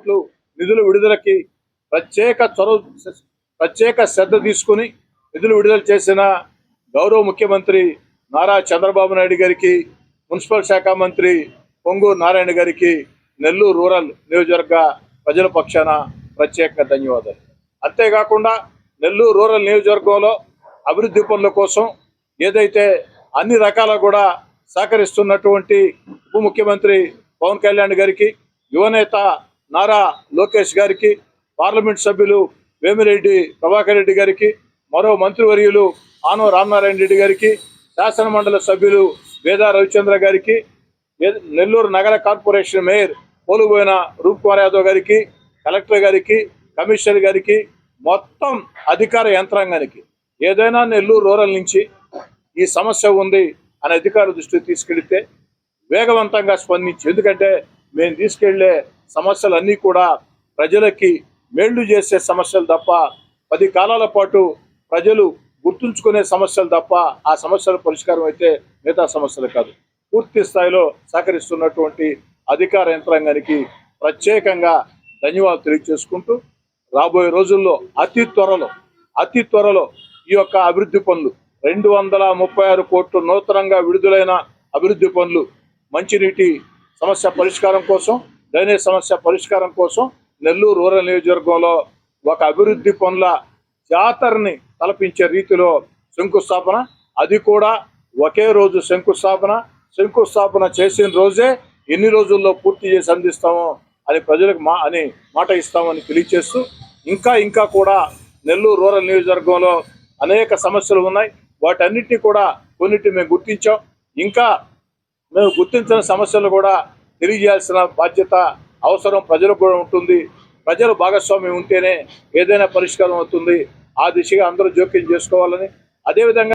కోట్లు నిధుల విడుదలకి ప్రత్యేక శ్రద్ధ తీసుకుని నిధులు విడుదల చేసిన గౌరవ ముఖ్యమంత్రి నారా చంద్రబాబు నాయుడు గారికి, మున్సిపల్ శాఖ మంత్రి పొంగూరు నారాయణ గారికి నెల్లూరు రూరల్ నియోజకవర్గ ప్రజల పక్షాన ప్రత్యేక ధన్యవాదాలు. అంతేకాకుండా నెల్లూరు రూరల్ నియోజకవర్గంలో అభివృద్ధి పనుల కోసం ఏదైతే అన్ని రకాల కూడా సహకరిస్తున్నటువంటి ఉప ముఖ్యమంత్రి పవన్ కళ్యాణ్ గారికి, యువనేత నారా లోకేష్ గారికి, పార్లమెంట్ సభ్యులు వేమిరెడ్డి ప్రభాకర్ రెడ్డి గారికి, మరో మంత్రివర్యులు ఆనవ రామనారాయణ రెడ్డి గారికి, శాసనమండలి సభ్యులు వేదా రవిచంద్ర గారికి, నెల్లూరు నగర కార్పొరేషన్ మేయర్ పోలుబోయిన రూప్ కుమార్ యాదవ్ గారికి, కలెక్టర్ గారికి, కమిషనర్ గారికి, మొత్తం అధికార యంత్రాంగానికి ఏదైనా నెల్లూరు రూరల్ నుంచి ఈ సమస్య ఉంది అనే అధికార దృష్టికి తీసుకెళ్తే వేగవంతంగా స్పందించి, ఎందుకంటే మేము తీసుకెళ్లే సమస్యలన్నీ కూడా ప్రజలకి మేళ్లు చేసే సమస్యలు తప్ప 10 కాలాల పాటు ప్రజలు గుర్తుంచుకునే సమస్యలు తప్ప ఆ సమస్యల పరిష్కారం అయితే మిగతా సమస్యలు కాదు. పూర్తి స్థాయిలో సహకరిస్తున్నటువంటి అధికార యంత్రాంగానికి ప్రత్యేకంగా ధన్యవాదాలు తెలియజేసుకుంటూ రాబోయే రోజుల్లో అతి త్వరలో ఈ యొక్క అభివృద్ధి పనులు 236 కోట్లు నూతనంగా విడుదలైన అభివృద్ధి పనులు, మంచినీటి సమస్య పరిష్కారం కోసం, డ్రైనేజ్ సమస్య పరిష్కారం కోసం నెల్లూరు రూరల్ నియోజకవర్గంలో ఒక అభివృద్ధి పనుల జాతరని తలపించే రీతిలో శంకుస్థాపన, అది కూడా ఒకే రోజు శంకుస్థాపన చేసిన రోజే ఎన్ని రోజుల్లో పూర్తి చేసి అందిస్తామో అని ప్రజలకు మాట ఇస్తామని తెలియజేస్తూ, ఇంకా కూడా నెల్లూరు రూరల్ నియోజకవర్గంలో అనేక సమస్యలు ఉన్నాయి. వాటన్నిటిని కూడా కొన్నిటిని మేము గుర్తించాం. ఇంకా మేము గుర్తించిన సమస్యలు కూడా తెలియజేయాల్సిన బాధ్యత, అవసరం ప్రజలకు కూడా ఉంటుంది. ప్రజల భాగస్వామ్యం ఉంటేనే ఏదైనా పరిష్కారం అవుతుంది. ఆ దిశగా అందరూ జోక్యం చేసుకోవాలని, అదేవిధంగా